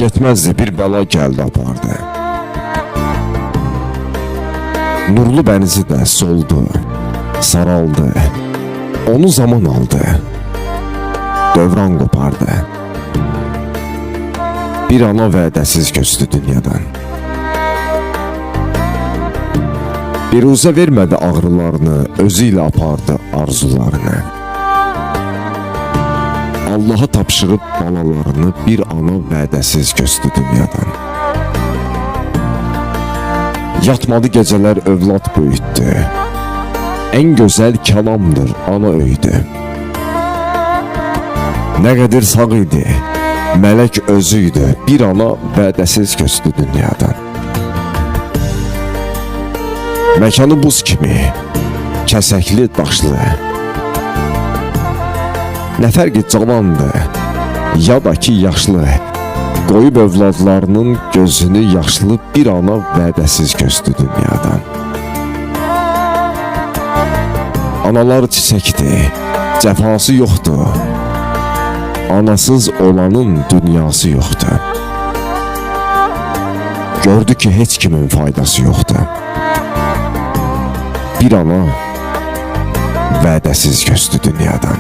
Getməzdi, bir bəla gəldi apardı. Nurlu bənizi də soldu, saraldı. Onu zaman aldı, dövran qopardı. Bir ana vədəsiz köçdü dünyadan. Biruzə vermədi ağrılarını, özü ilə apardı arzularını. Allaha tapşırıb balalarını bir ana vədəsiz köçdü dünyadan. Yatmadı gecələr övlad böyütdü. Ən gözəl kəlamdır ana öydü. Nə qədər sağ idi, mələk özüydü. Bir ana vədəsiz köçdü dünyadan. Məkanı buz kimi, kəsəkli daşlı. Nə fərqi cavandı, ya da ki yaşlı. Qoyub övladlarının gözünü yaşlı bir ana vədəsiz köçdü dünyadan. Analar çiçəkdir, cəfası yoxdur. Anasız olanın dünyası yoxdur. Gördü ki heç kimin faydası yoxdur. Bir ana vədəsiz köçdü dünyadan.